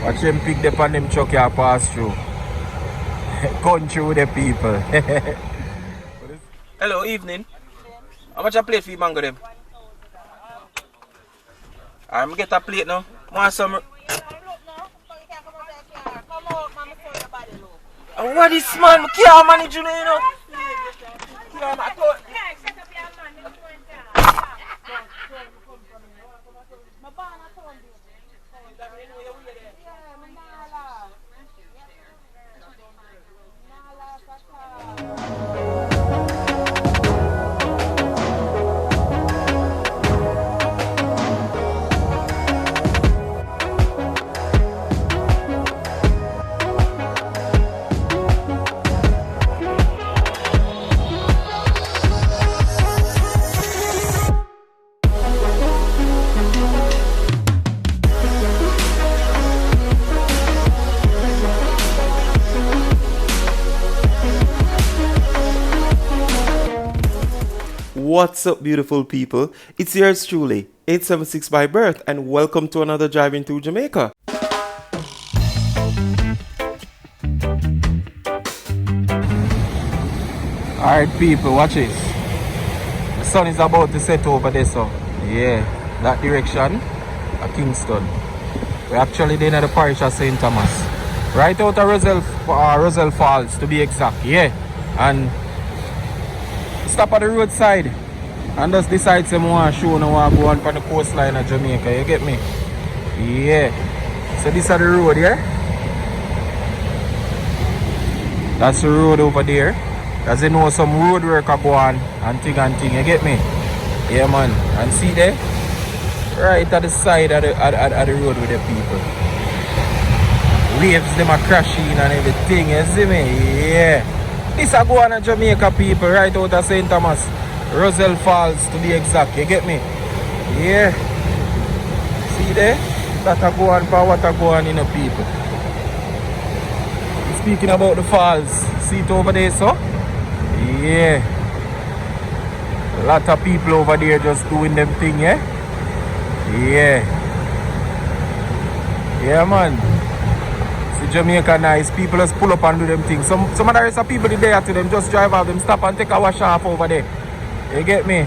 Watch them pick them on them truck here pass through. Country with the people. Hello, evening. How much I plate for you, mango them? I'm get a plate now. Want some? And what is man? I can't manage you, know. What's up, beautiful people? It's yours truly, 876 by birth, and welcome to another driving through Jamaica. Alright, people, watch this. The sun is about to set over there, so yeah, that direction at Kingston. We're actually in the parish of St. Thomas, right out of Rozelle Falls to be exact. Yeah, and stop at the roadside and just decide some want to show no want to go on the coastline of Jamaica. You get me? Yeah. So this is the road, yeah? That's the road over there. As you know, some road work are go on and thing. You get me? Yeah, man. And see there? Right at the side of the road with the people. Waves them are crashing and everything. You see me? Yeah. This a go on a Jamaica, people, right out of St. Thomas, Rozelle Falls to be exact, you get me? Yeah. See there? That a go on for what a go on in the people. Speaking about the falls, see it over there, so? Yeah. A lot of people over there just doing them thing, yeah? Yeah. Yeah, man. Jamaica nice, people just pull up and do them things. Some of the rest of people there to them just drive off, them stop and take a wash off over there. You get me?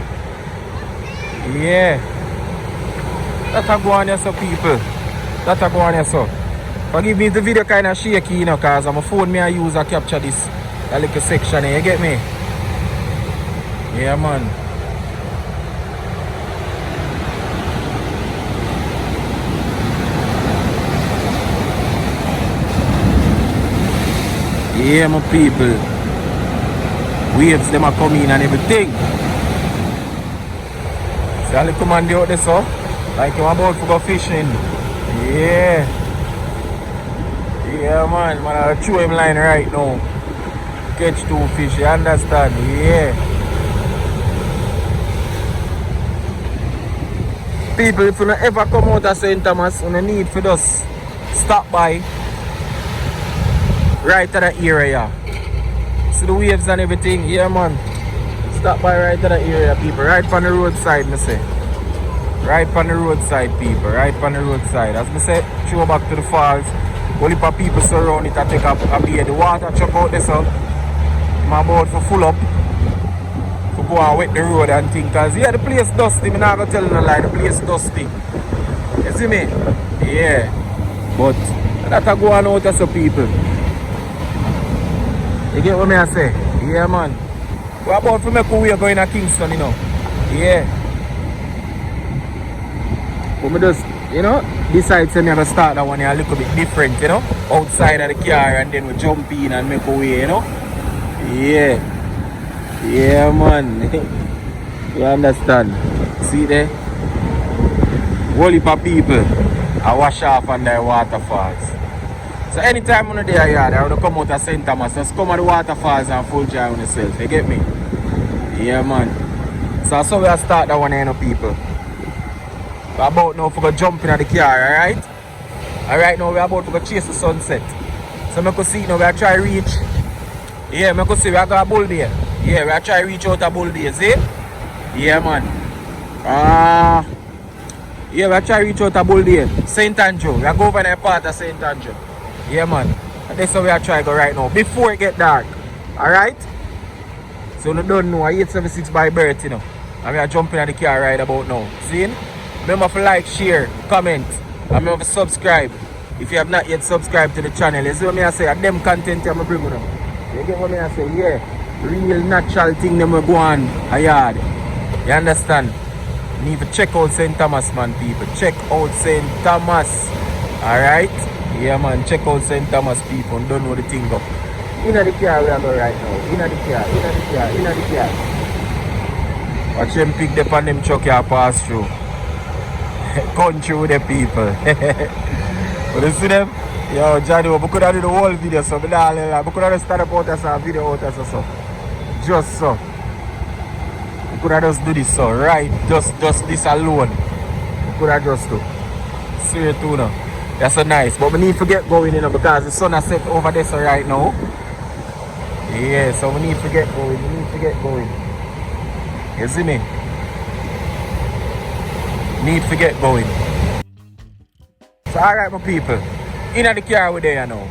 Yeah. That's a go on here, so people. That's a go on here, so. Forgive me if the video kind of shaky, you know, because on my phone me I use and capture this a little section here. You get me? Yeah, man. Yeah, my people. Waves them are coming and everything. See a little man out there, so like I'm about to go fishing. Yeah. Yeah, man. I'll throw him line right now. Catch two fish, you understand? Yeah. People, if you don't ever come out of St. Thomas, you don't need for just stop by. Right to the area. See the waves and everything? Yeah, man. Stop by right to the area, people. Right on the roadside, me say. Right on the roadside, people. Right on the roadside. As me say, show back to the falls. Whole heap of people surround it and take a beer. The water chuck out there, so I'm about to full up. To go and wet the road and things. Because, yeah, the place dusty. I'm not going to tell you no lie. The place dusty. You see me? Yeah. But, that's a go on out of some people. You get what I say? Yeah, man. We're about to make a way going to Kingston, you know. Yeah. But we just, you know, decide to never start that one a little bit different, you know. Outside of the car and then we jump in and make a way, you know. Yeah. Yeah, man. You understand? See there? Whole heap of people I wash off on their waterfalls. So anytime when you're there, I want to come out of St. Thomas, just come at the waterfalls and full dry on yourself. You get me? Yeah, man. So that's how we start that one, you know, people. We're about now for jump in the car, alright? Alright, now we're about to go chase the sunset. So I can see now we're trying to reach. Yeah, I can see we're going to bull there. Yeah, we're trying to reach out a bull there, see? Yeah, man. Yeah, we try to reach out to Bull Bay, St. Andrew. We are going over there part of St. Andrew. Yeah, man. And that's how we are trying to go right now. Before it get dark. Alright? So you don't know, 876 by birth, you know. And we are jumping at the car right about now. See? Remember to like, share, comment. And remember to subscribe. If you have not yet subscribed to the channel. You see what I say? At them content I'm bringing them. You get what I say? Yeah. Real natural thing them go on a yard. You understand? You need to check out St. Thomas, man, people. Check out St. Thomas. Alright? Yeah, man. Check out St. Thomas, people. Don't know the thing up. In the car we are going right now. In the car. Watch them pick them on them truck here pass through. Country with the people. But you see them? Yo, Johnny, we could have do the whole video, so we could have start up out as a video out as so. Just so. We could have just do this so, right? Just this alone. We could have just do. See you too now. That's so nice. But we need to get going, you know, because the sun has set over there so right now. Yeah, so we need to get going. You see me? Need to get going. So alright my people. In the car we're there now.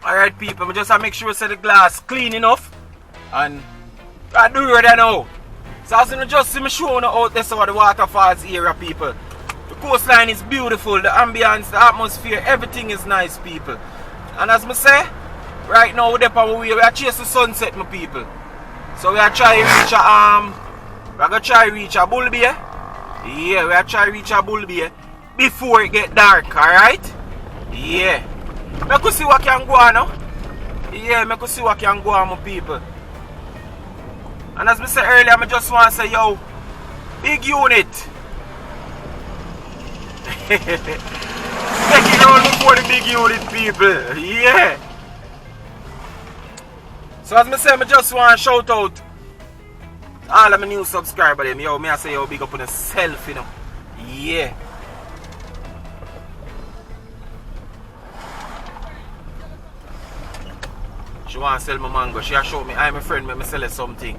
Alright people, we just have to make sure the glass clean enough. And I do it right now. So as you just see me showing out this over the waterfalls area, people. The coastline is beautiful, the ambience, the atmosphere, everything is nice, people. And as I say, right now we're on our way, we are chasing the sunset, my people. So we are trying to reach a Bull Bay. Yeah, we are trying to reach a Bull Bay before it get dark, alright? Yeah. I could see what can go on now. Yeah, I could see what can go on, my people. And as I said earlier, I just want to say, yo, big unit. Taking on before the big unit, people. Yeah. So as I said, I just want to shout out all of my new subscribers. Yo, I say, yo, big up on yourself, you know. Yeah. She want to sell my mango. She has showed me, I'm a friend, let me sell her something.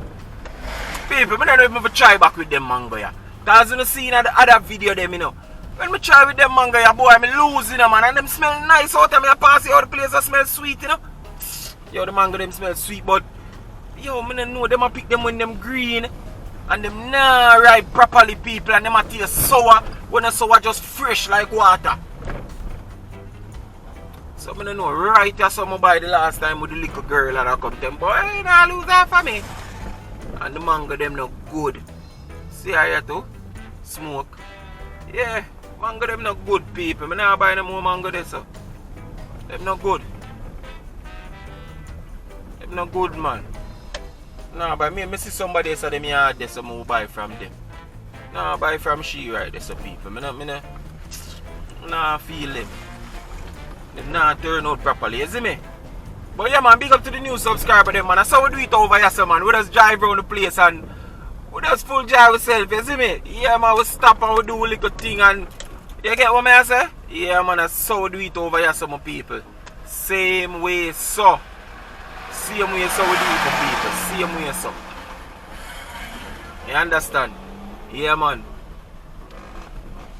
People, I don't even try back with them mango, yeah. Because you see in the other video, them, you know. When I try with them mango, yeah, boy, I'm losing them, man. And them smell nice out of me. I pass out the place that smell sweet, you know. Yo, the mango, them smell sweet, but yo, I don't know, them I pick them when them green. And them not ripe properly, people. And them I taste sour. When the sour just fresh like water. So I don't know, right here, so I buy the last time with the little girl that I come to them, boy, you don't lose that for me. And the mango them not good. See here too? Smoke. Yeah, mango them not good, people. I not buy no more mango there, so. Them not good. Them not good, man. Nah, but me see somebody so them yard there, so I buy from them. Nah, buy from she right there, so people. Nah feel them. Them not turn out properly, you see me? But yeah man, big up to the new subscriber them man. That's how we do it over here, so man. We just drive around the place and we just full drive ourselves, you see me? Yeah man, we stop and we do a little thing and you get what I say? Yeah man, that's how we do it over here, some people. Same way so. Same way so we do it for people. Same way so. You understand? Yeah man.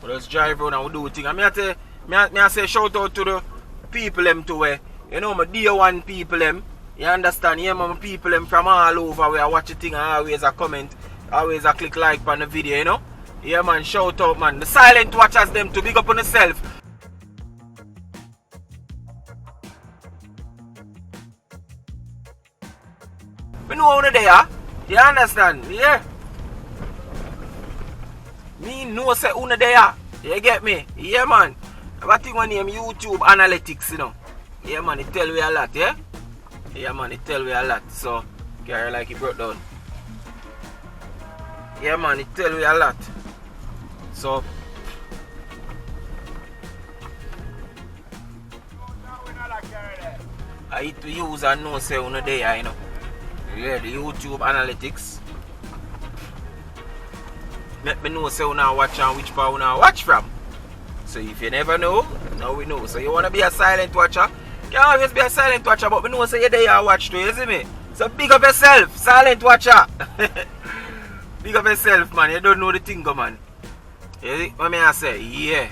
We just drive around and we do a thing. And I say shout out to the people them too, you know my dear one people them. You understand? Yeah man, my people them from all over where I watch the thing and always a comment, always a click like on the video, you know? Yeah man, shout out man. The silent watchers them to big up on yourself. We know how they are. You understand? Yeah. Me know say who they are. You get me? Yeah man. I think one name YouTube Analytics, you know. Yeah man, it tell me a lot, yeah? Yeah man, it tell me a lot. So, carry like it broke down. Yeah man, it tell me a lot. So I hit to use and know say who they are, you know. Yeah, the YouTube Analytics. Let me know say who now watch and which part who now watch from. So if you never know, now we know. So you wanna be a silent watcher? You can always be a silent watcher, but we know say you're there and watch too, you see me? So big up yourself, silent watcher. Big up yourself man, you don't know the thing go man. You see what I say? Yeah.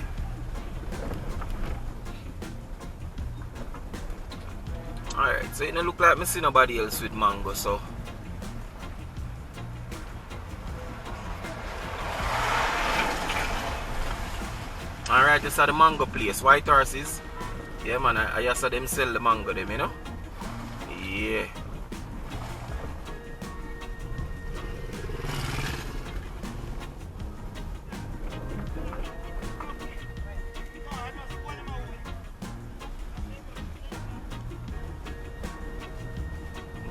Alright, so it don't look like I see nobody else with mango, so alright, this is the mango place, White Horses. Yeah man, I just saw them sell the mango them, you know? Yeah.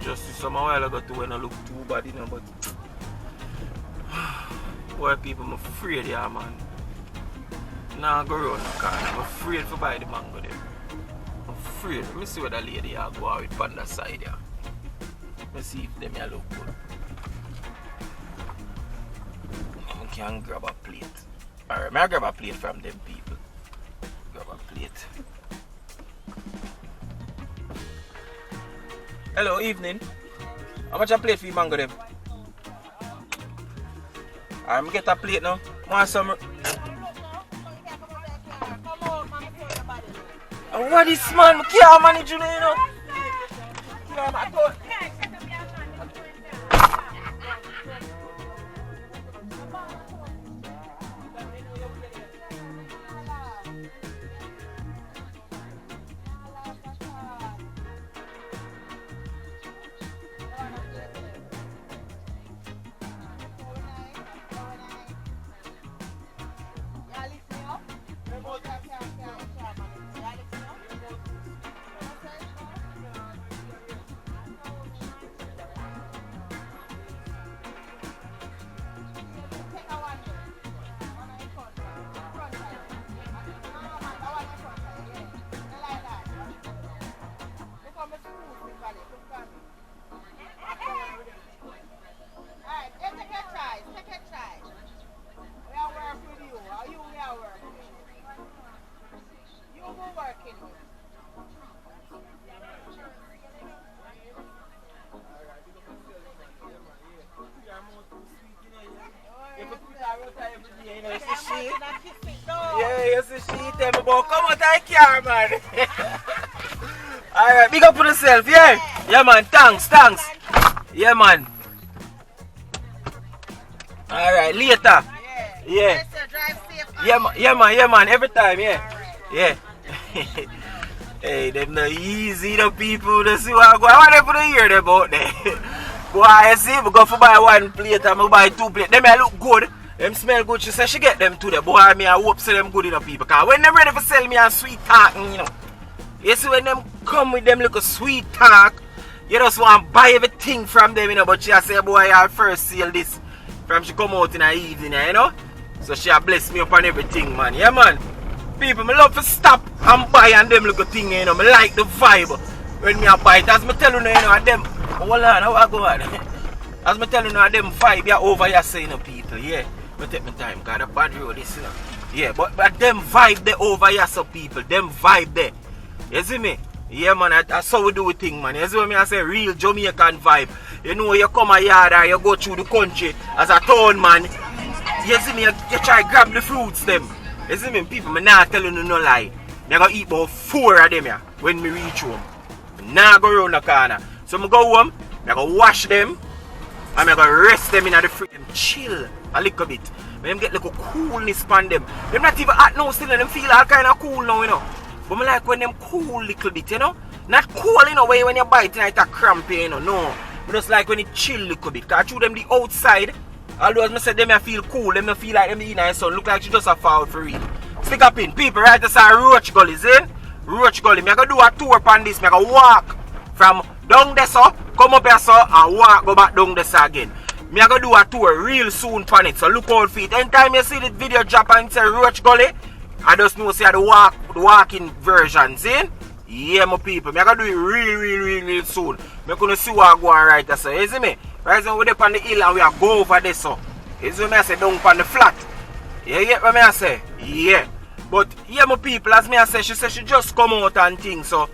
Just see some while ago too when I look too bad, you know, but boy people, I'm afraid, yeah man. Nah, go around the car. I'm afraid to buy the mango there. I'm afraid. Let me see what the lady I go out with on that side there. Let me see if them here look good. I can grab a plate. Alright, may I grab a plate from them people? Grab a plate. Hello, evening. How much a plate for you mango them? Alright, get a plate now. Want some... What is man? I can't manage you, you know. Yeah, you see she tell me about come out of the car, man. Alright, big up for yourself, yeah? Yeah man, thanks. Yeah man. Alright, later. Yeah. Yeah man, every time, yeah. Yeah. Hey, them no easy the people to see what I go. I want them to hear about that. Boy, you see, we go for buy one plate and we buy two plates. Them look good. Them smell good. She said she get them today. Boy, I hope say them good enough people. Because when them ready for sell me a sweet talking, you know. You see when them come with them little sweet talk, you just want to buy everything from them, you know. But she say, boy, I'll first sell this. from she come out in the evening, you know. So she bless me up on everything, man. Yeah, man. People, me love to stop and buy and them little thing, you know. Me like the vibe when me a buy it. As me tell you, you know, them. Hold on, how I go on? As me tell you, them vibe yeah, over here, saying, you know, people, yeah. Me take my time, because the bad road is, you know. Yeah, but them vibe there over here, so people, them vibe there. You see me? Yeah, man, that's how we do a thing, man. You see what me I say? Real Jamaican vibe. You know, you come a yard or you go through the country as a town, man. You see me? You try grab the fruits, them. You see me? People, me not telling you no lie. Me gonna eat about 4 of them, yeah, when me reach home. Me not go around the corner. So me go home, me gonna wash them, and me gonna rest them in the fridge. Chill a little bit. Them get like a coolness on them. Them not even hot now still and them feel all kind of cool now, you know. But me like when them cool little bit, you know. Not cool, you know, when you bite and it's a crampy, you know. No. But just like when it chill little bit. Because through them the outside, although as I said, them feel cool, them feel like them in the sun. Look like you just a fall for real. Stick up in. People, right, that's a Roach Gully, see? Roach Gully. Me gonna do a tour upon this. Me gonna walk from down there so, come up here so, and walk go back down there so again. Me I gonna do a tour real soon on it, so look out for it. Anytime you see this video drop and say Roach Gully, I just know say the walking version, see? Yeah, my people, me I gonna do it real soon. Me gonna see what I go on right there, so you see me? Right now we're up on the hill and we are go over there, so. You see me I say down on the flat. You get what me I say? Yeah. But yeah, my people, as me I say, she said she just come out and things, so.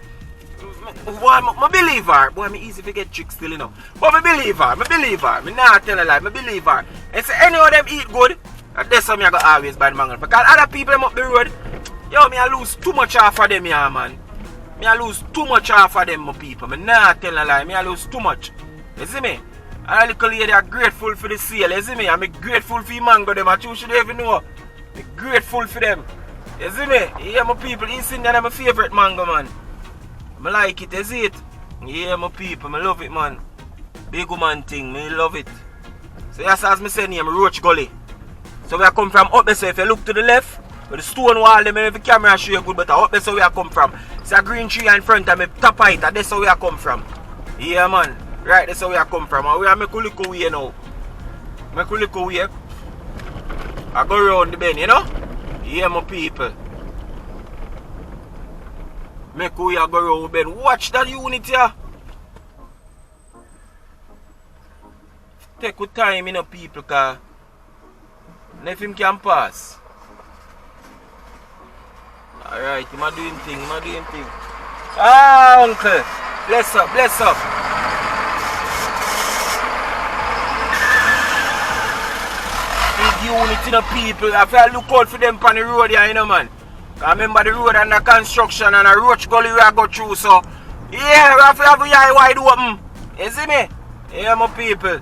I believe her. Boy, me easy to get tricks still, you know. But I believe her. Me not tell a lie. I believe her. And say any of them eat good, that's how me I go always buy the mango. Because other people them up the road, yo, me I lose too much off of them, yeah, man. Me I lose too much off of them, my people. Me not tell a lie. Me I lose too much. You see me? And a little lady are grateful for the sale. You see me? I'm grateful for the mango them. I should even know. I'm grateful for them. You see me? Yeah, my people. It's in there my favorite mango, man. I like it, is it? Yeah, my people, I love it, man. Big woman thing, I love it. So yes, as I say name, Roach Gully. So we are come from up there, so if you look to the left, with the stone wall, them if the camera show you good, but up there so we are come from. It's a green tree in front of me, top height, and that's how we are come from. Yeah, man. Right, that's how we are come from. And we are make a little way now. Make a little way. I go around the bend, you know? Yeah, my people. Make we go around Ben. Watch that unit here. Take good time, you know, people, because if him can pass. Alright, he's doing thing, Ah, uncle. Bless up. Big unit, you know, people. I have to look out for them on the road here, you know, man. I remember the road under construction and a Roach Gully we go through, so yeah, we have to have the eye wide open. You see me? Yeah, my people.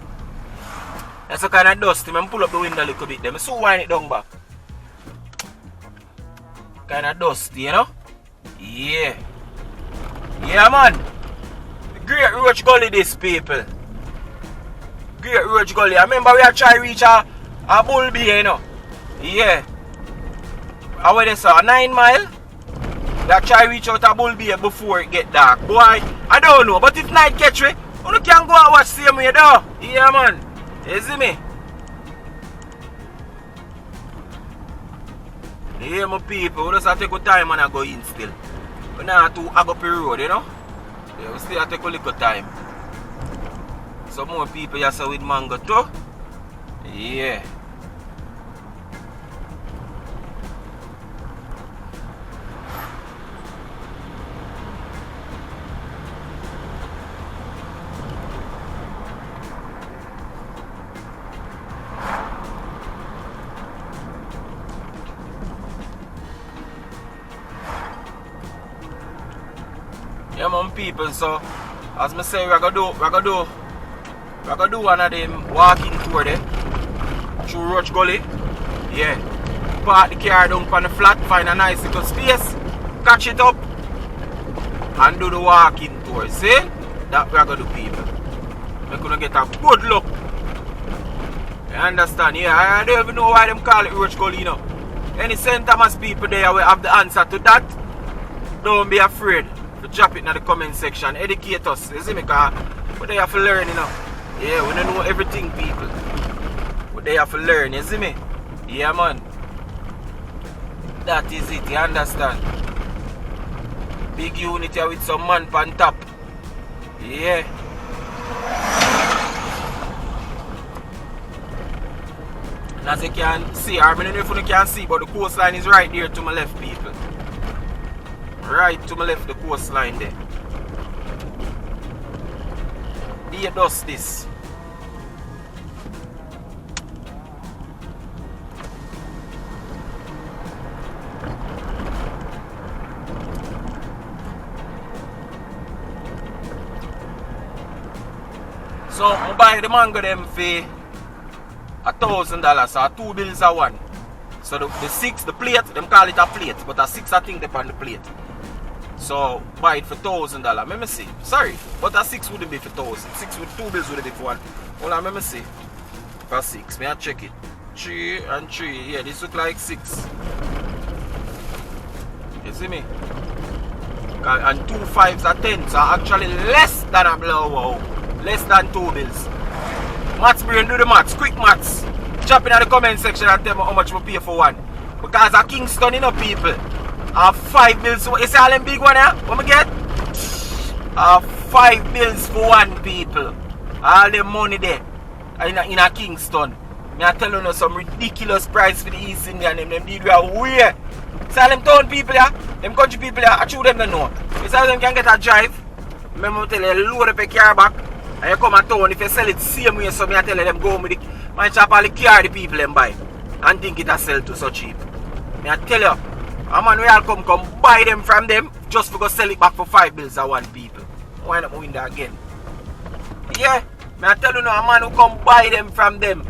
That's a kind of dusty. I pull up the window a little bit. I so wind it down back. Kind of dusty, you know? Yeah. Yeah, man. Great Roach Gully, this people. Great Roach Gully. I remember we had try reach a bull beer, you know? Yeah. I went there, so 9 mile. That try reach out a bull beer before it get dark. Boy, I don't know. But if night catch me, you can go and watch same way though. Yeah, man. You see me? Yeah, my people. We just have to take a time and I go in still. We not have to go up the road, you know? Yeah, we still have to take a little time. Some more people here so with mango too. Yeah. Yeah, man, people, so as I say, we're gonna do one of them walking tour there through Roach Gully. Yeah. Park the car down on the flat, find a nice little space, catch it up, and do the walking tour. See? That we're gonna do, people. We're gonna get a good look. You understand? Yeah, I don't even know why them call it Roach Gully, you know. Any St. Thomas people there will have the answer to that. Don't be afraid. Drop it in the comment section, educate us, you see me, because we have to learn, you know. Yeah, we don't know everything, people. We out there, you have to learn, you see me? Yeah, man. That is it, you understand? Big unit here with some man on top. Yeah. And as you can see, I don't know if you can see, but the coastline is right there to my left, people. Right to my left, the coastline there. Here does this. So I buy the mango them for $1,000, so 2 bills are one. So the 6, the plate, them call it a plate, but a 6 I think they on the plate. So buy it for $1,000. Let me see. Sorry, but a 6 wouldn't be for 1,000. 6 with 2 bills would be for one. Hold on, let me see. For 6, may I check it? 3 and 3. Yeah, this look like 6. You see me? And 2 5s are 10, so actually less than a blowout. Less than 2 bills. Maths brain, do the maths. Quick maths. Drop in the comment section and tell me how much we pay for one. Because at Kingston, you know, people, 5 bills. You see all them big one here? What we get? 5 bills for one, people. All the money there in a Kingston. I tell you some ridiculous price for the East Indian. Them did way. See all them town people here? Them country people here? I choose them to know. You see how them can get a drive? Remember tell you, load up a car back. And you come to town, if you sell it same way, so I tell them go with the man shop all the car the people them buy. And think it a sell to so cheap. I tell you, a man will come buy them from them just for go sell it back for 5 bills a one, people. Why not win that again? Yeah, I tell you now, a man will come buy them from them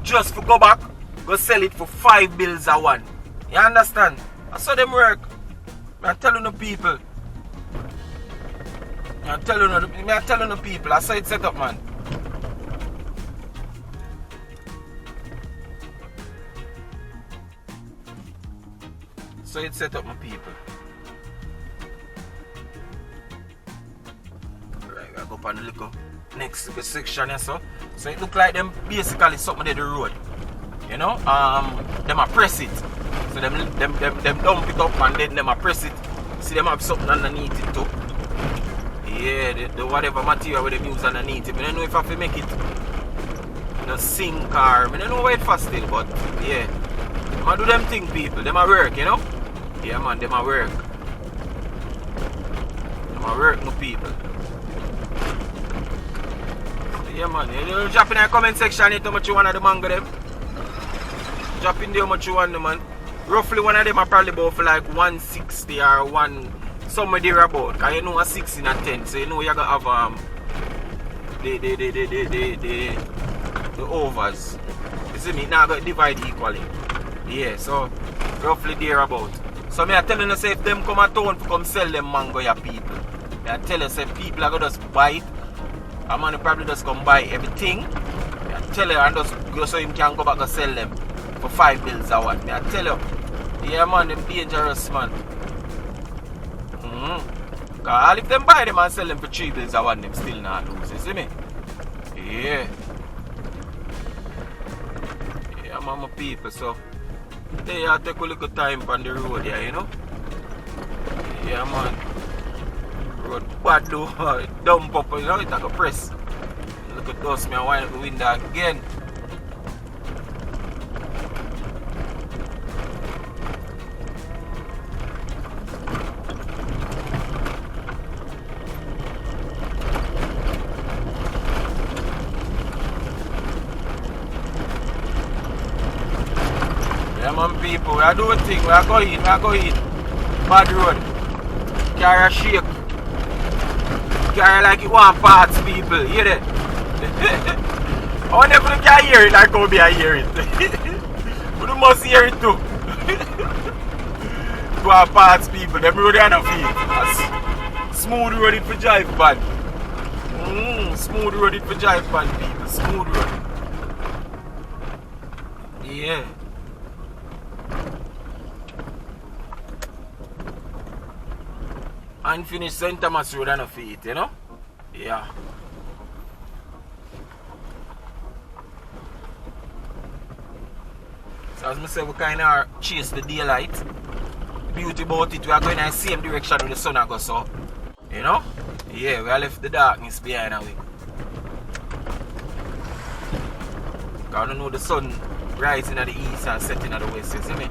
just for go back, go sell it for 5 bills a one. You understand? That's how them work. I tell you no people. I'm telling you people, I saw it set up, man. So it's set up, my people. Right, I go up on the little next section here, so it look like them basically something there the road. You know? Them a press it. So them dump it up and then them a press it. See them have something underneath it too. Yeah, the whatever material with them use underneath it. I don't know if I have to make it the sink or I don't know where it for still, but yeah. Them a do them thing, people. Them a work, you know? Yeah man, them a work. Them a work, no people. So, yeah man, you drop in the comment section how much you want of the mango them. Drop in there how much you want them, man. Roughly one of them are probably about for like 160 or somewhere there about. Cause you know a 16 and 10, so you know you're gonna have the overs. You see me, now got divide equally. Yeah, so roughly there about. So me I tell you say if them come at town to come sell them mango ya people. Me I tell you say people are gonna just buy it. A man probably just come buy everything. Me I tell you and just go so him can go back and sell them for 5 bills a one. Me I tell you. Yeah man, them dangerous man. Cause if them buy them and sell them for 3 bills a one, them still not lose, you see me? Yeah. Yeah man, my people, so they have to take a little time on the road here, you know? Yeah man. Road bad though, dump up, you know, it like a press. Look at dust, me I wind up the window again. People, we are doing things, we are going, bad road, carry a shake, carry like it want parts, people, hear that? I never can hear it like how I hear it, but you must hear it too. Go on parts, people, them road are not feel, smooth road it for jive pan, smooth road it for jive pan, people, smooth road, yeah. Unfinished St. Thomas Road and a feet, you know? Yeah. So as I said, we kind of chase the daylight. The beauty about it, we are going in the same direction with the sun I go, so. You know? Yeah, we have left the darkness behind us. I don't know the sun rising at the east and setting at the west, you see me?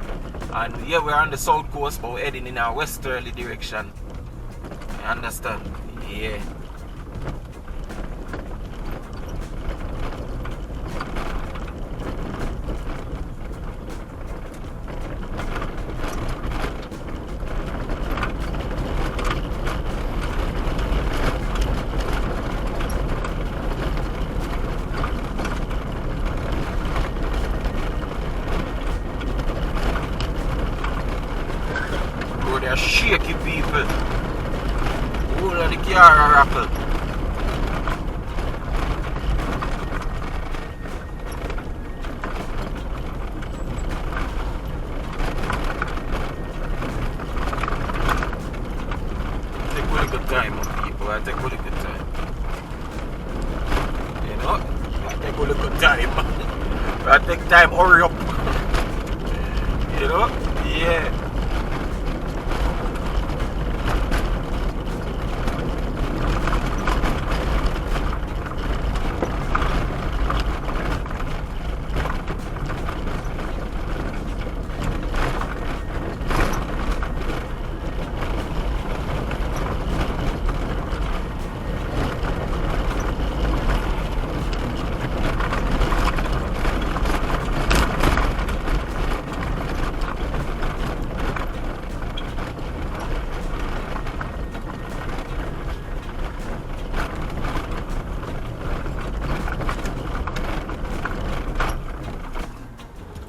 And yeah, we're on the south coast, but we're heading in a westerly direction. You understand? Yeah. They're shaky people. All of the car are rattle. Take a good time, people. I take a good time. You know? I take a good time. I take time, hurry up. You know? Yeah.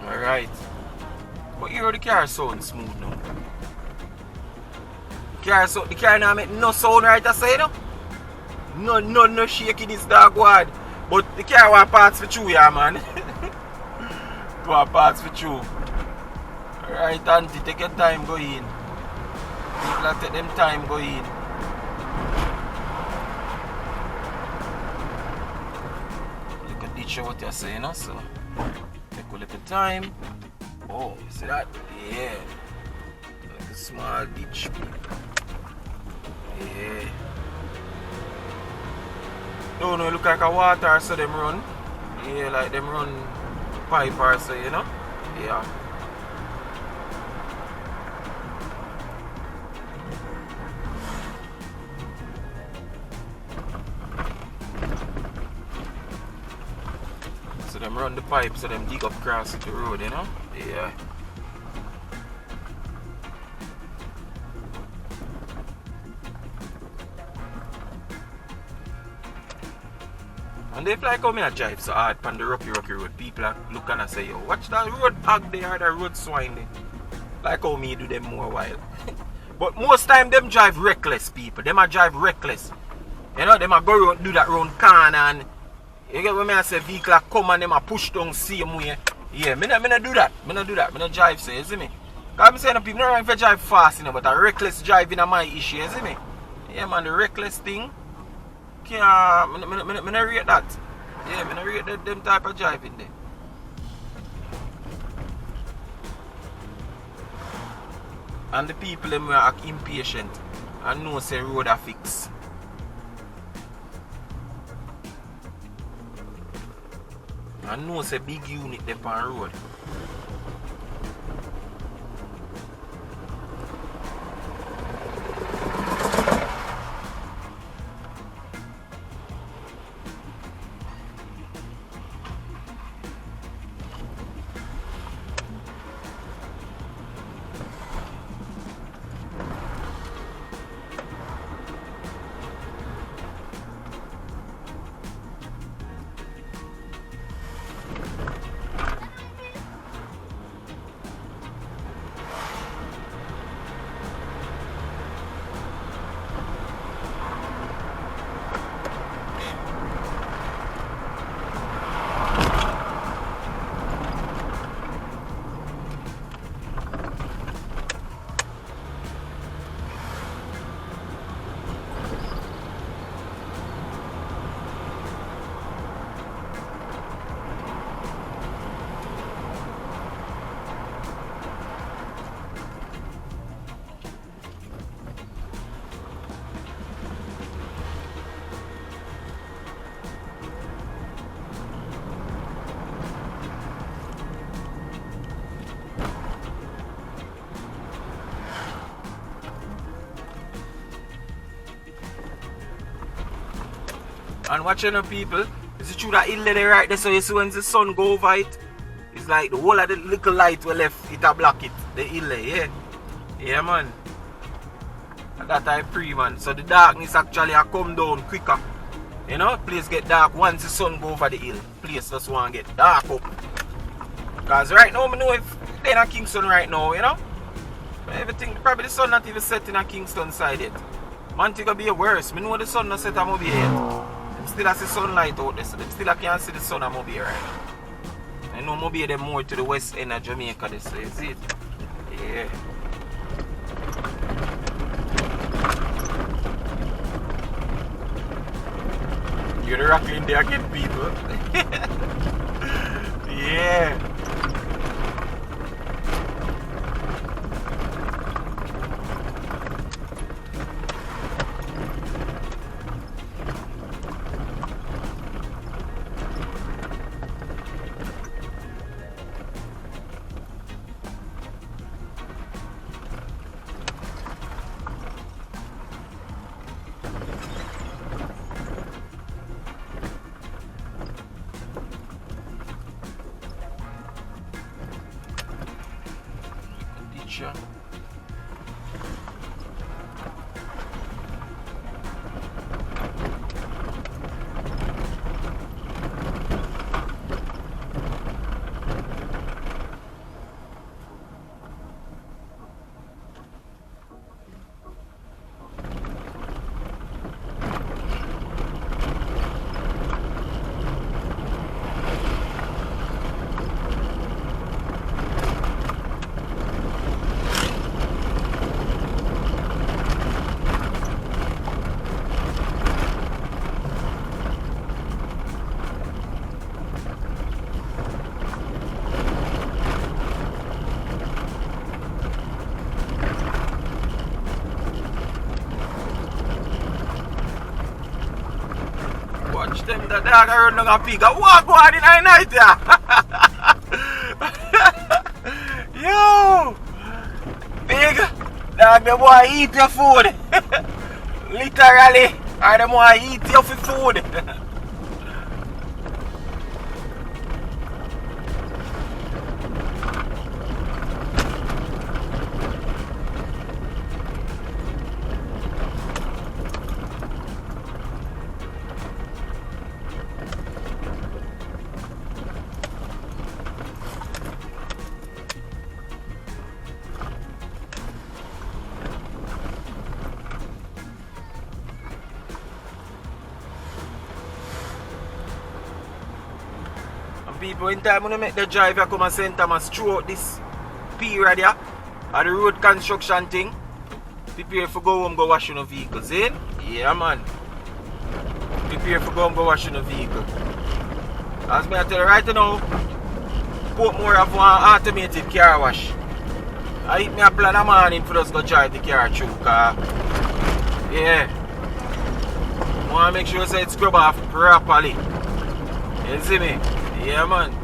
Alright. But here the car sound smooth now. The car now make no sound right I say no? No shaking this dog wad. But the car want parts for you, yeah man. Want parts for you. Alright auntie, take your time go in. People take them time go in. Look at ditch what you're saying, no? So take a little time. Oh, you see that? Yeah. Like a small ditch. Yeah. Don't know, look like a water so them run. Yeah, like them run pipe or so, you know? Yeah. So them run the pipe so them dig up across the road, you know? Yeah. And if like how me a drive so hard on the rocky road, people are looking and say, yo, watch that road hog there, that road swine there. Like how me do them more while. But most time them drive reckless, people. Them a drive reckless. You know, them a go around, do that round corner and you get what me I say, vehicle come and them a push down same way. Yeah, me not do that. Me not drive so, you see me? Cause I'm saying people not if drive fast, you know, but a reckless driving is my issue, you see me? Yeah man, the reckless thing. Me not rate that. Yeah, me not rate them type of driving there. And the people them are impatient and know say road a fix. And know say big unit there on road. And watching the people, you see through that hill there right there, so you see when the sun go over it, it's like the whole of the little light we left, it a block it, the hill there, yeah. Yeah man. And that I pre man. So the darkness actually a come down quicker. You know, place get dark once the sun go over the hill. Place just want to get dark up. Because right now I know if they're in Kingston right now, you know. Everything, probably the sun not even set in a Kingston side yet. Man, it's gonna be worse. I know the sun not set on Mobile yet. Them still has the sunlight out there, so them still can't see the sun on Mobile right now. I know Mobile them more to the west end of Jamaica this, so you see it? Yeah. You're the rocking there again, people. Yeah. Sure. Watch them, the dog are running a pig. Walk on in the night, yeah. Yo! Big dog, the boy eat your food. Literally, or the boy eat your food. People, in time when I make the drive, I come and St. Thomas throughout this period here, and the road construction thing, prepare for go home, go wash your vehicles, in? Yeah, man. Prepare for go home, go wash your vehicle. As me I tell you right now, put more of one automated car wash. I hit me a plan a morning for us to go drive the car through, cause, yeah. I want to make sure it's scrub off properly. You see me? Yeah, man.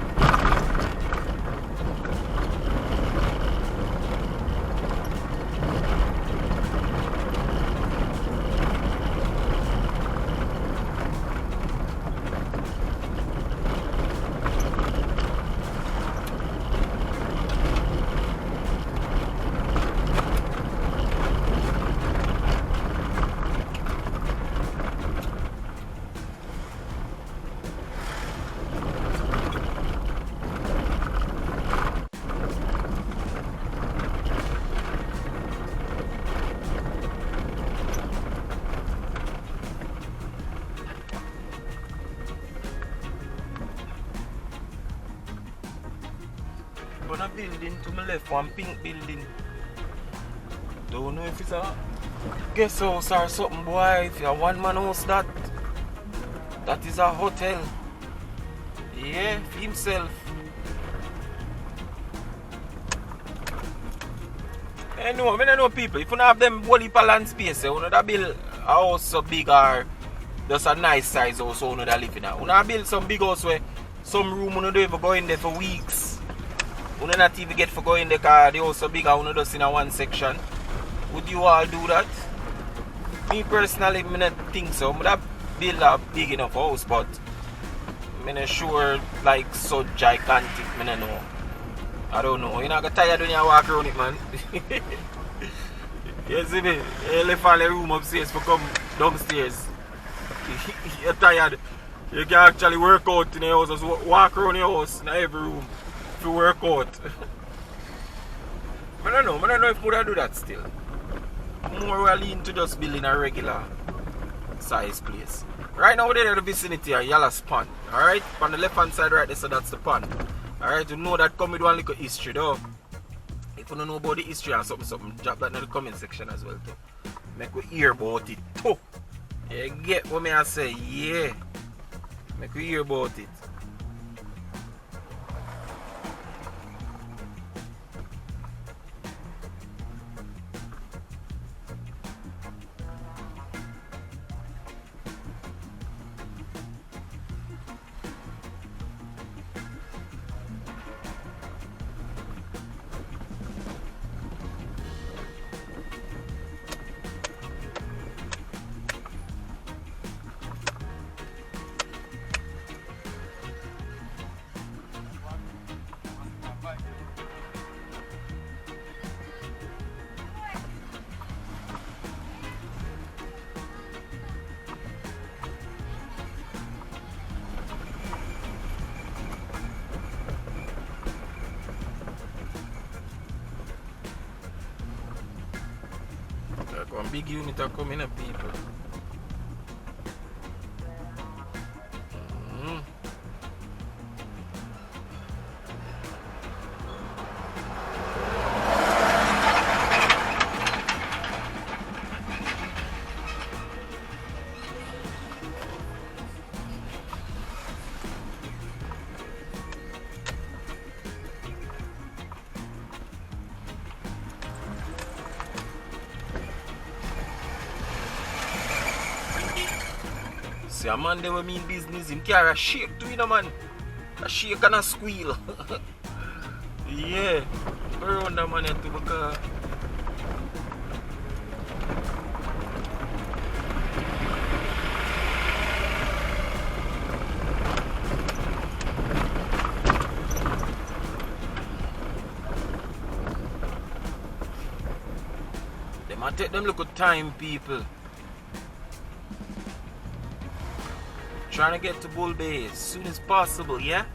On a building to my left, one pink building. Don't know if it's a guest house or something, boy. If you're a one-man house, that is a hotel. Yeah, for himself. I know people. If you don't have them whole heap of land space, you know that build a house so big or just a nice size house you know that live in. You know build some big house where some room you don't even go in there for weeks. You not even get for going there because the house so big and you just in a one section. Would you all do that? Me personally, I don't think so. build a big enough house, but I'm not sure like so gigantic, I don't know. I don't know. You're not gonna tired when you walk around it, man. You see me? You left all the room upstairs for come downstairs. You're tired. You can actually work out in the house, just walk around your house in every room to work out. I don't know if I do that still. More we are lean to just building a regular size place. Right now we're in the vicinity of Yallah's Pond. Alright? On the left hand side right there, so that's the pond. Alright, you know that come with one little history though. If you don't know about the history or something, drop that in the comment section as well too. Make we hear about it too. You get what I say? Yeah. Make we hear about it. One big unit are coming up, people. See a man there will mean business, him carry a shake to you know man. A shake and a squeal. Yeah. Go around that man too because they might take them look at time, people. Trying to get to Bull Bay as soon as possible, yeah?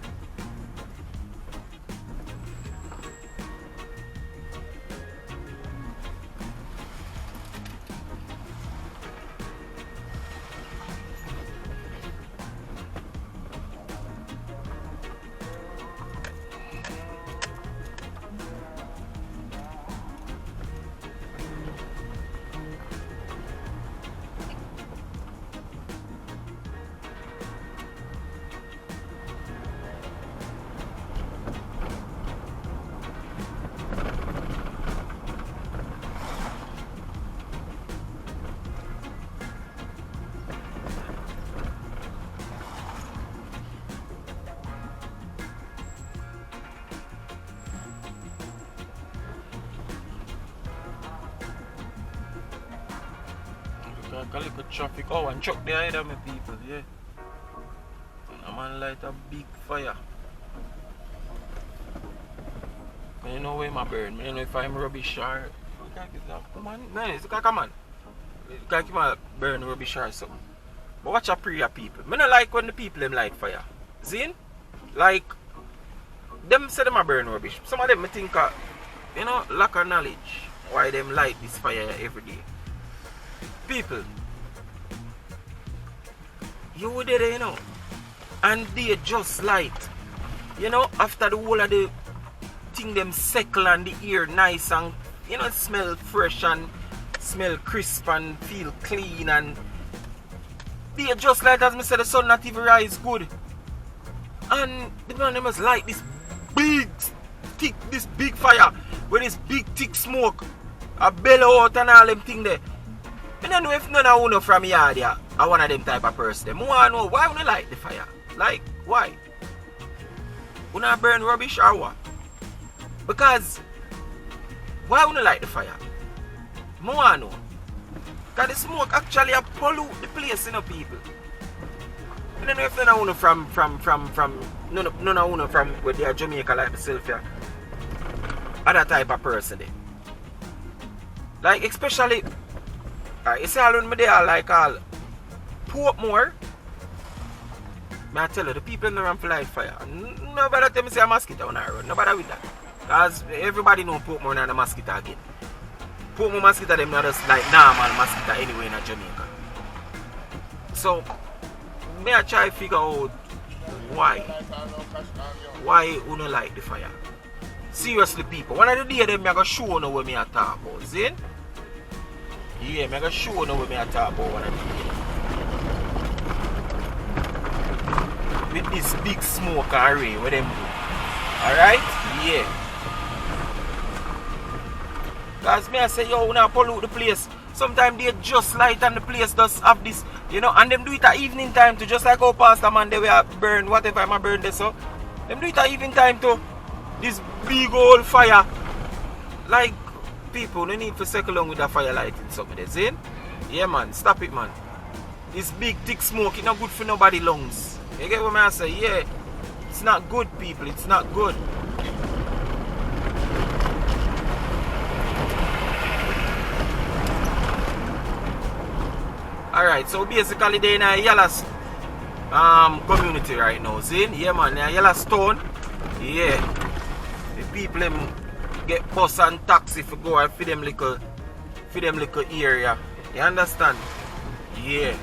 A little traffic. Oh, and truck there ahead of me, people, yeah. A man light a big fire. I don't know where my burn. I don't know if I'm rubbish or... Come on, come on. You can't keep my burn rubbish or something. But watch a prayer, people. I don't like when the people them light fire. See? Like, them say them a burn rubbish. Some of them I think, you know, lack of knowledge why them light this fire every day. People, you were there, you know, and they just light, you know, after the whole of the thing them settle and the air nice and, you know, smell fresh and smell crisp and feel clean and they just light, as I said, the sun not even rise good. And the man them must light this big, thick, this big fire with this big, thick smoke, a bellow out and all them thing there. I don't know if none of you from here there are one of them type of person. I want to know why you light the fire. Like, why? You not burn rubbish or what? Because, why you light the fire? I want to know. Because the smoke actually pollute the place, you know, people. I don't know if none of you from none of you from where they are Jamaica like myself here. Other type of person there. Like especially you see all when me there like all Portmore. I tell you the people in the run for light fire. Nobody tell me say a mosquito on the road. Nobody with that. Cause everybody know Portmore and a mosquito again. Portmore mosquito them not just like normal mosquito anyway in Jamaica. So me I try to figure out why you don't like the fire. Seriously people, one of the day them I go show you what me I talk about, see? Yeah, me I go show you what me I talk about one of the day. With this big smoke array where them do. Alright? Yeah. Cause me I say yo, we not pollute the place. Sometimes they just light and the place does have this, you know, and them do it at evening time too, just like how Pastor man they will burn whatever I burn this so. Them do it at evening time too. This big old fire. Like people no need to circle along with the fire lighting something there, see? Yeah man, stop it man. This big thick smoke, it's not good for nobody lungs. You get what I say? Yeah. It's not good people, it's not good. Alright, so basically they're in a Yellow community right now, see? Yeah man, in a Yellowstone. Yeah. The people them get bus and taxi for go and feed them little area. You understand? Yeah.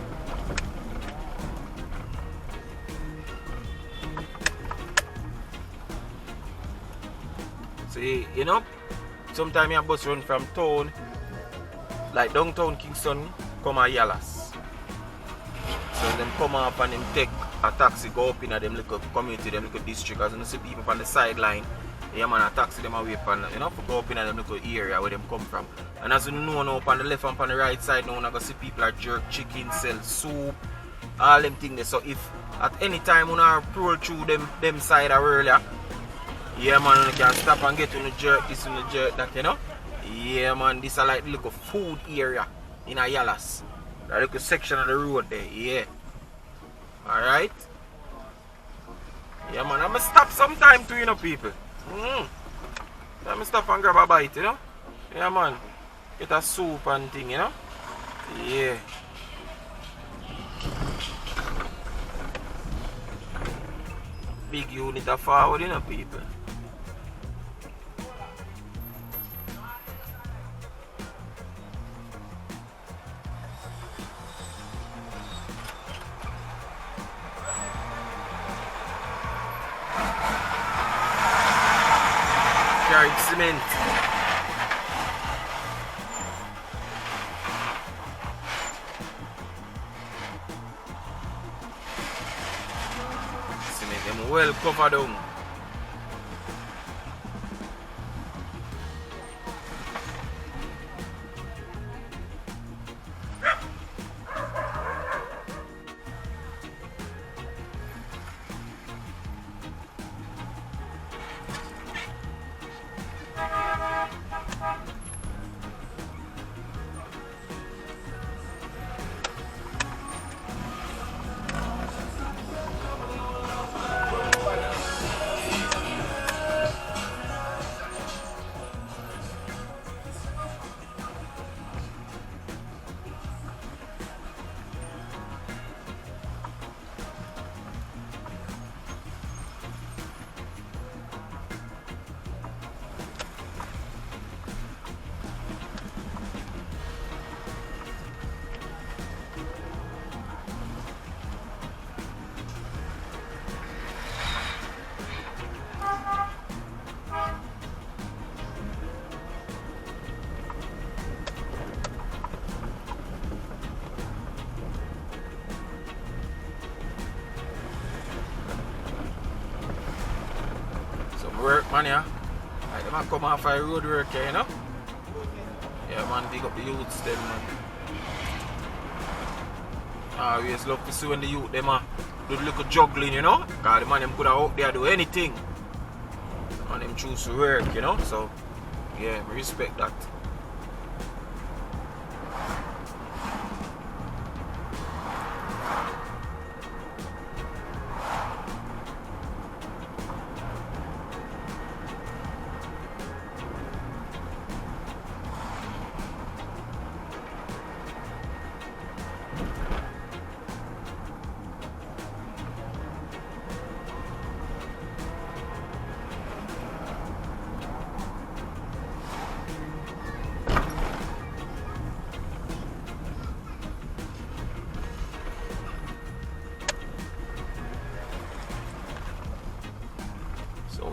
See, you know, sometimes your bus run from town, like downtown Kingston, come a Yellows. So them come up and them take a taxi, go up in a them little community, them little district. As you see people on the sideline, yeah man, a taxi them away from, you know, for go up in a them little area where them come from. And as you know now, on the left and on the right side now, you go see people that jerk chicken, sell soup, all them things there. So if at any time you roll through them side earlier, yeah man, you can stop and get on the jerk this and the jerk that, you know. Yeah man, this is like the little food area in a Yellows. That little section of the road there, yeah. Alright? Yeah man, I'm gonna stop sometime too, you know people. I'm gonna stop and grab a bite, you know. Yeah man. Get a soup and thing, you know. Yeah. Big unit of forward, you know people. Cement. Cement them well covered down. Work man, yeah. Like them come off a road work here, you know. Yeah man, big up the youths them man. I always love to see when the youth them do the little juggling, you know. Cause the man them could have out there do anything. And them choose to work, you know. So yeah, we respect that.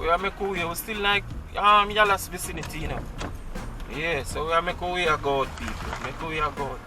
we are making way. We still like Yalas vicinity, you know. Yeah, so we are making way a God, people. Make way a God.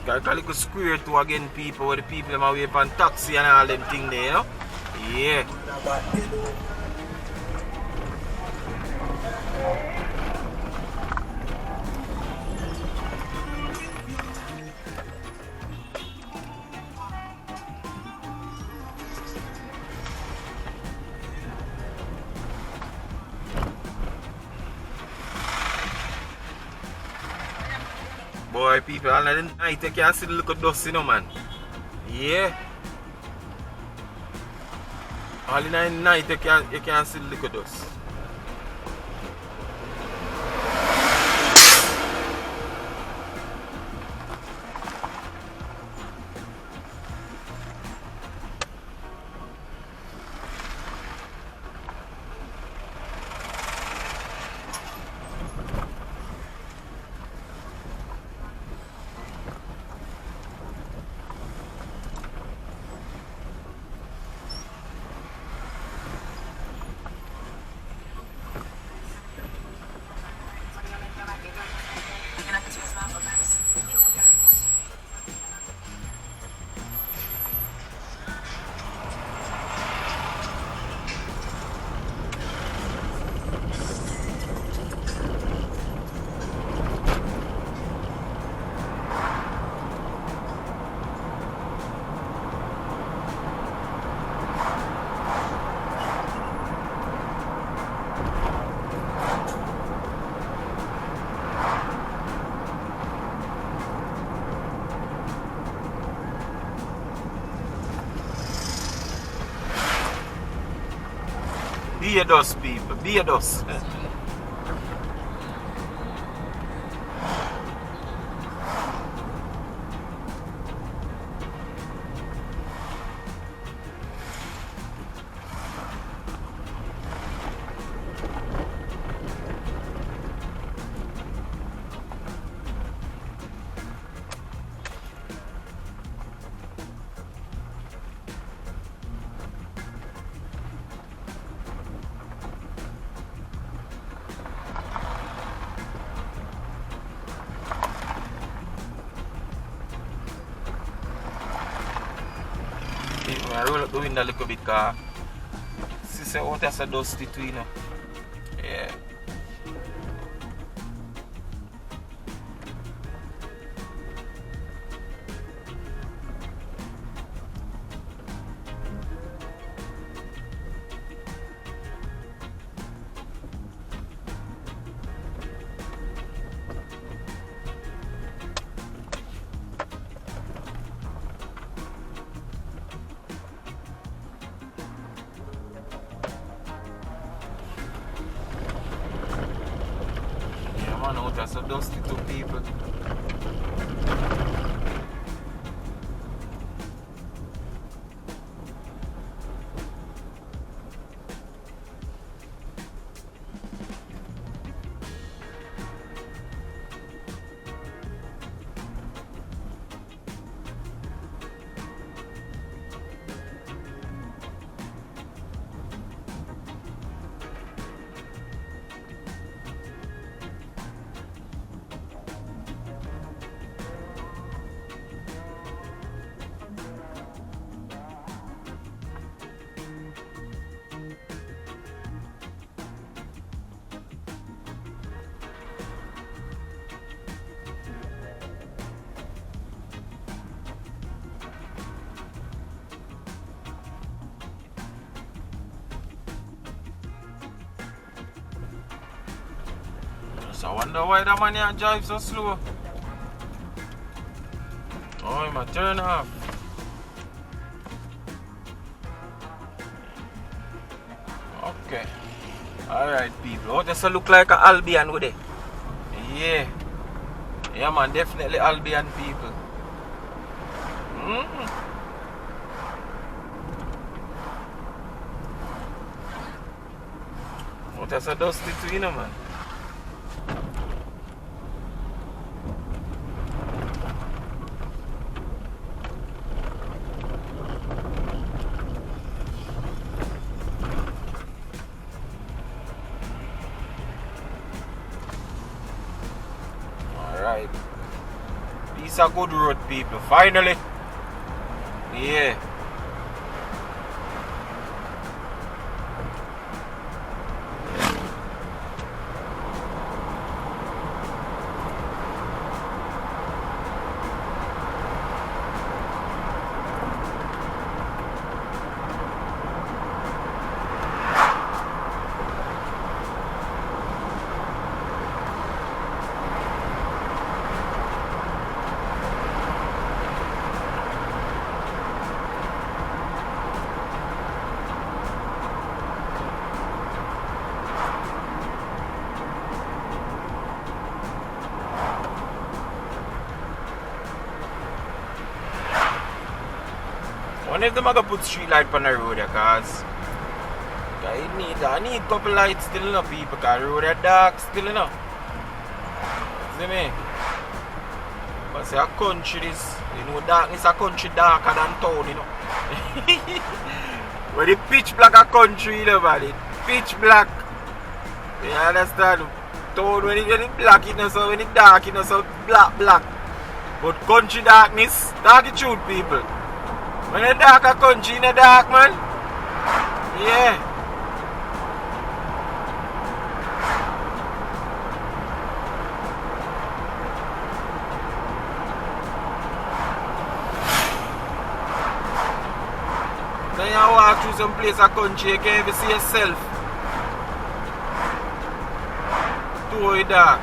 Got a little square too again, people, where the people them away from taxi and all them thing there, you know? Yeah. Boy, people, all of the night you can see the little dust, you know, man. Yeah. All in the night you can see the little dust. Be a dust, people. Be a dust. I roll up the window a little bit because see what that's a dusty too, you know. Yeah. Man, out there so dusty to people. So I wonder why that man here drive so slow. Oh, he might turn off. Okay. Alright, people. Oh, this look like an Albion with it. Yeah. Yeah, man. Definitely Albion people. Oh, that's a dusty too, you know, man. Alright. This is a good road, people. Finally. Yeah. I wonder if them are going to put street light on the road, because I need a couple lights still, you know, people, because the road is dark still, you know. See me? But say a country this, you know, darkness a country darker than town, you know. Where the pitch black a country, you know, man. Pitch black. You understand? Town when it black, you know, so when it dark, you know, so black. But country darkness, that's the truth, people. When it's dark a country in the dark, man. Yeah. Then you walk through some place a country, you can't even see yourself. Too dark.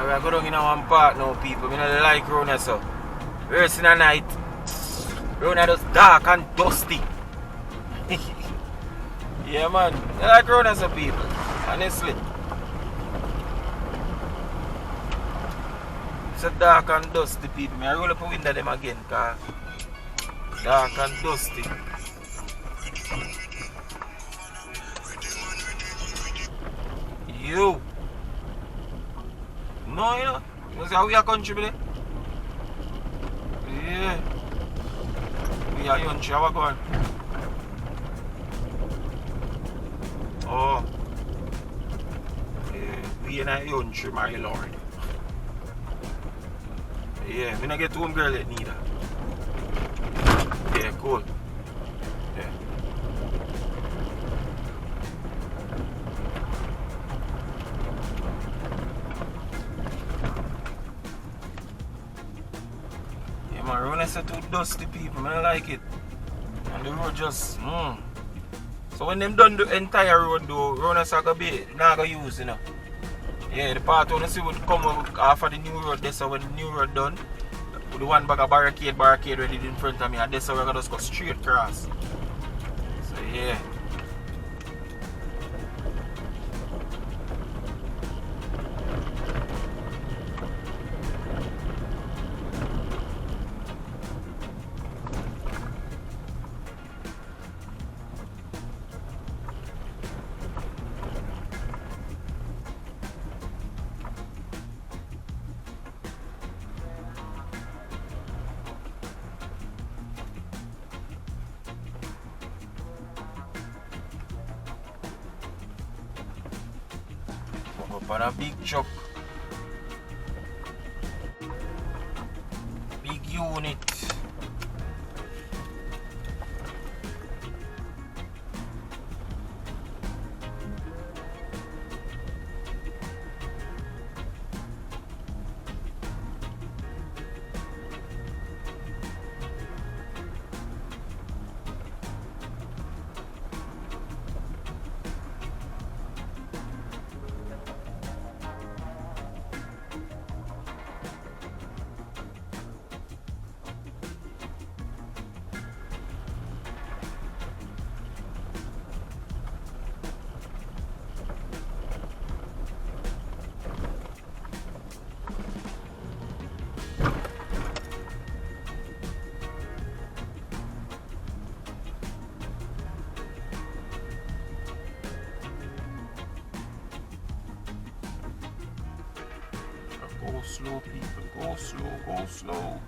I go down in one part now, people. I don't like Rona, so. Worse in the night. Rona just dark and dusty. Yeah, man. I like Rona, so, people. Honestly. It's a dark and dusty, people. I roll up a window them again, cause dark and dusty. You. No, you know. You see how we are country, brother? Yeah. We are country, how we going? Oh. Yeah. We are not country, my lord. Yeah, we don't get home girl yet neither. Yeah, cool. Yeah. Yeah, man, Rona is too dusty, people. I don't like it. And the road just, So when them done the entire road though, Rona is going to be, not going to use, you know. Yeah, the part when you see would come after the new road, that's how when the new road done, with the one bag of barricade ready in front of me, and that's how we're going to just go straight across. So yeah. on a big truck. Big unit. Go slow, people. Go slow, go slow.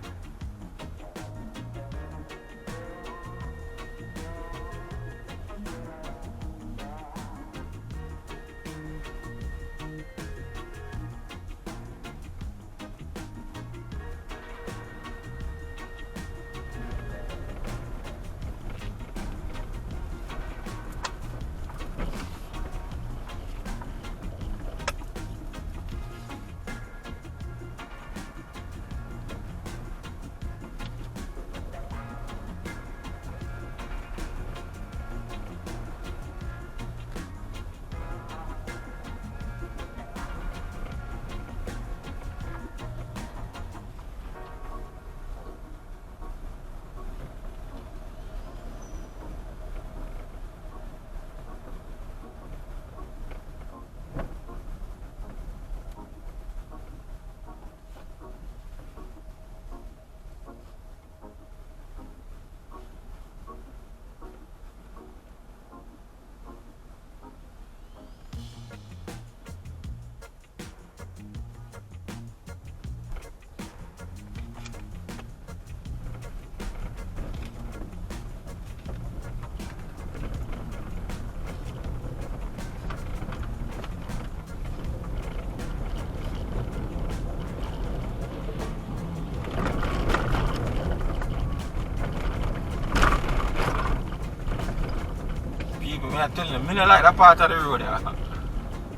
I tell them, I don't like that part of the road there.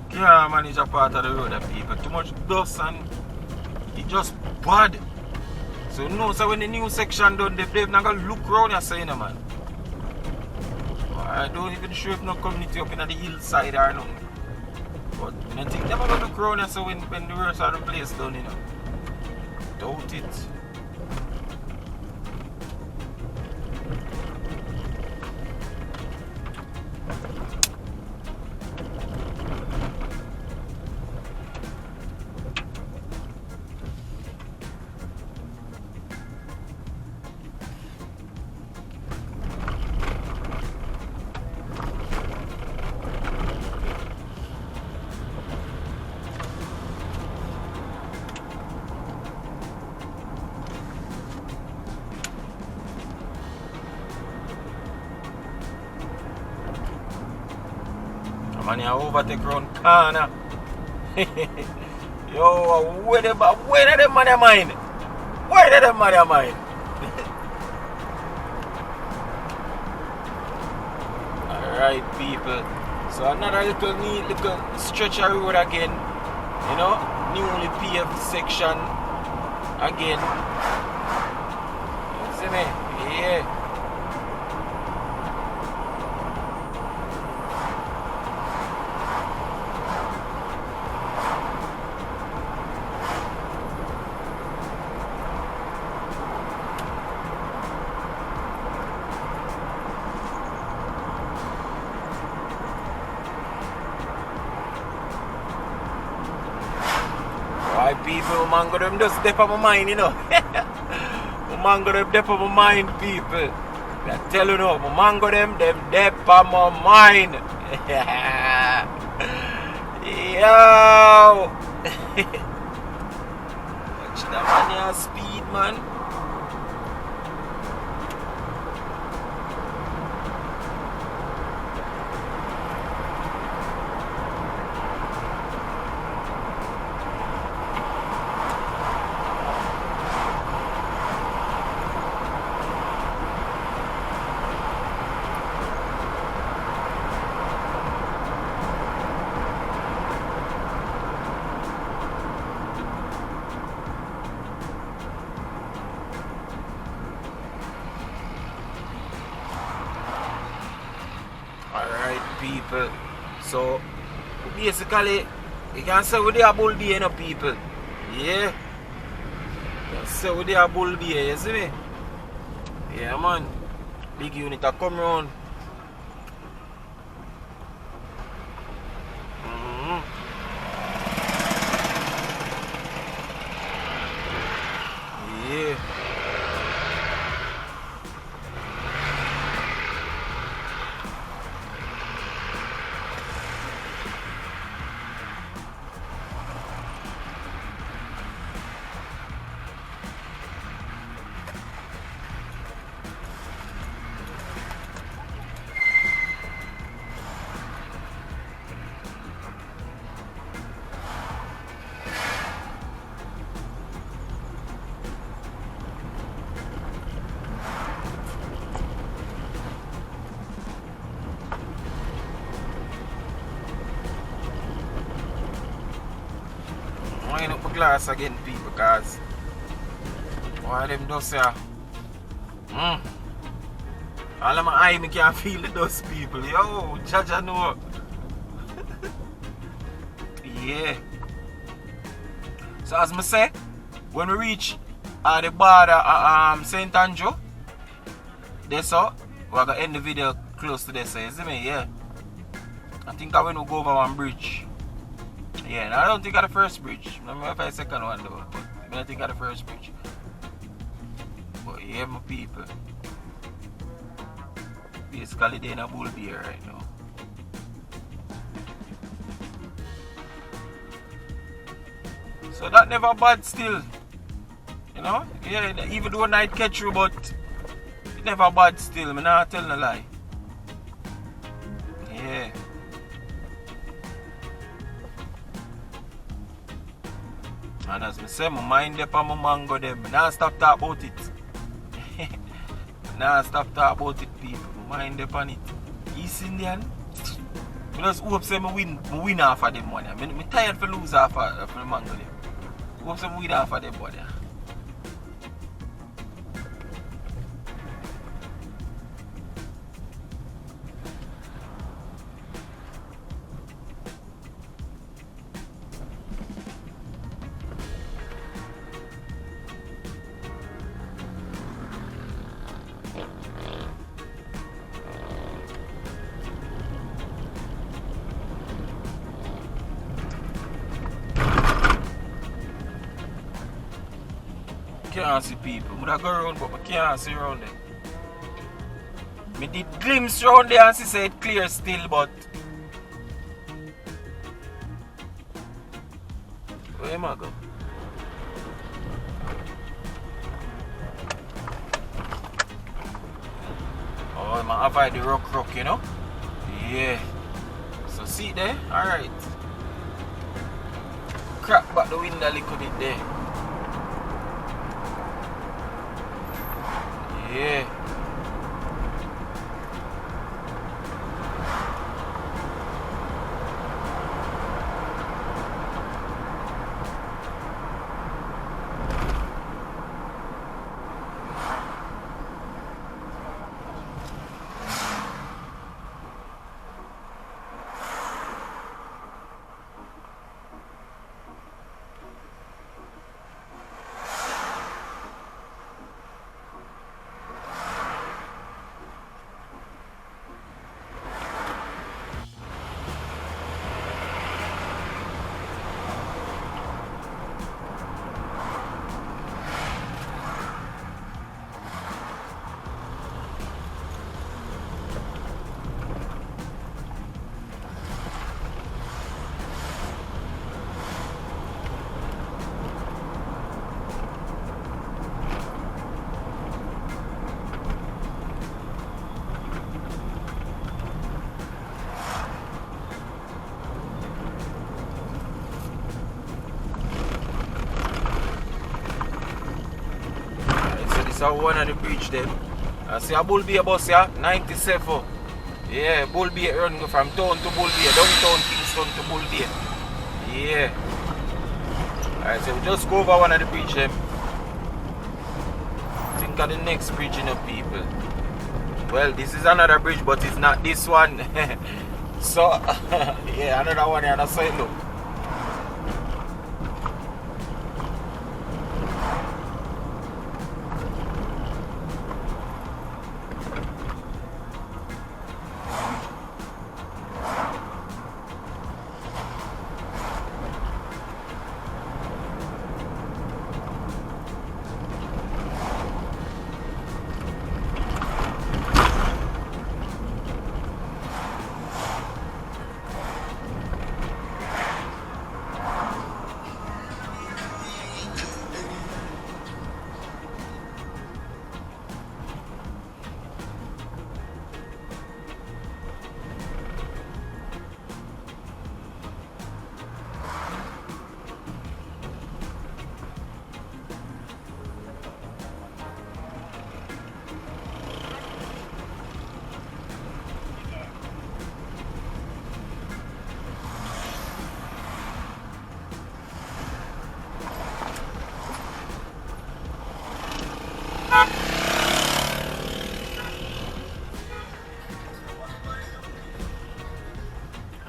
Can't manage a part of the road there, people. Too much dust and it just bad. So no, so when the new section done, they've not got to look around here saying, man. I don't even sure if no community up in the hillside or nothing. But I think they're going to look around here so when the rest of the place done, you know. Doubt it. Man, you overtake round corner. Yo, where the man of mine? Where the man of mine? Alright, people. So another little stretch of road again. You know, newly paved section again. You see me? Yeah. People, man, got them just dip on my mind, you know. Man, got them dip on my mind, people. I tell you now, man, got them dip on my mind. Yo! Watch that man, your speed, man. people. So basically you can say we there bull bay, you know, people. Yeah. You can say we there bull bay, you see me? Yeah, man. Big unit a come round. Yeah. Wind up my glass again, people, cause one of them dust here. All of my eye me can't feel the dust, people. Yo, Jaja know. Yeah. So as I say, when we reach the border St. Andrew, that's all. We're gonna end the video close to this, you see me? Yeah. I think I want to go over one bridge. Yeah, and I don't think of the first bridge. I don't know if I second one though, but I think of the first bridge. But yeah, my people. Basically, they're in a bull beer right now. So that never bad still. You know? Yeah, even though night catch you, but it never bad still. I'm not telling a lie. Yeah. And as I say, my mind up on my mango them. I now stop talking about it. Now stop talking about it, people. My mind up on it. East Indian. I just hope say I win half of them money. I'm tired for lose half of the mango them. Hope say I win half of them money. Can't see people. I go around but I can't see around them. I did glimpse around there and she said it clear still, but where am I go? Oh, I'm gonna avoid the rock, you know? Yeah. So see there? Alright. Crack back the window a little bit there. Yeah. So one of the bridge then. I see a bull bay bus here, 97. Yeah, bull bay run from town to bull bay, downtown Kingston to bull bay. Yeah. Alright, so we just go over one of the bridge then. Think of the next bridge, you know, people. Well, this is another bridge, but it's not this one. So, yeah, another one here, that's how it look.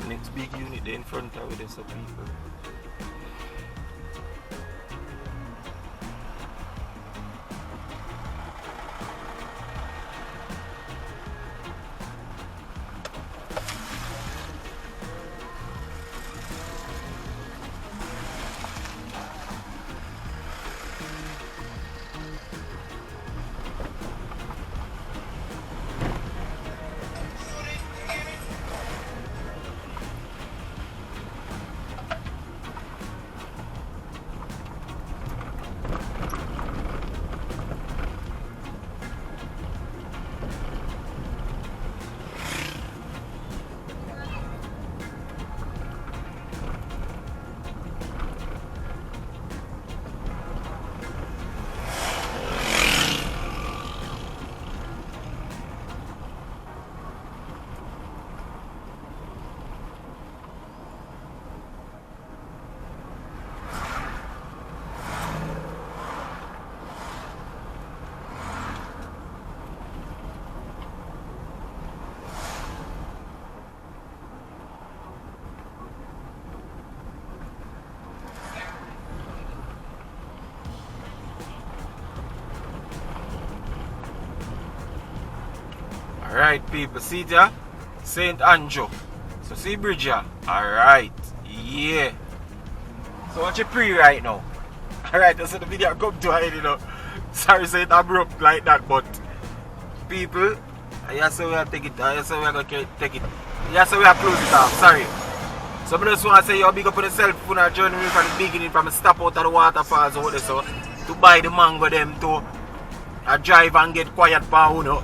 Next big unit there in front of with some people. Alright people, see ya? St. Andrew. So see bridge ya? Alright. Yeah. So watch your pre right now. Alright, that's the video I come to hide, you know. Sorry say it abrupt like that, but people, yes so we are take it, yes so we are gonna take it. Yes so we are close it off, sorry. So I just want to say you big up on yourself when I journey me from the beginning, from the stop out of the waterfalls or whatever, so to buy the mango them to drive and get quiet for you know.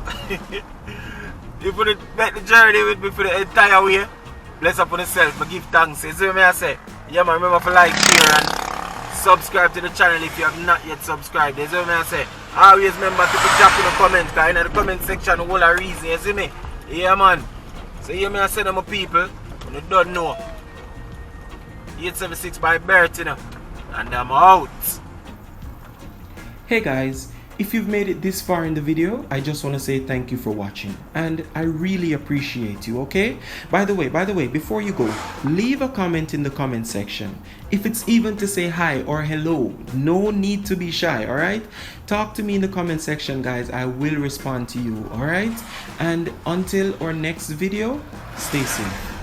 If you make the journey with me for the entire way, bless up on yourself, but give thanks. You see what I say? Yeah man, remember to like, share and subscribe to the channel if you have not yet subscribed. You see what I say? Always remember to drop in the comments, because in the comment section all a reason, you see me? Yeah man. So hear me I say to my people, when you don't know. 876 by Bergs, you know. And I'm out. Hey guys, if you've made it this far in the video, I just want to say thank you for watching, and I really appreciate you, okay? By the way, before you go, leave a comment in the comment section. If it's even to say hi or hello, no need to be shy, alright? Talk to me in the comment section, guys. I will respond to you, alright? And until our next video, stay safe.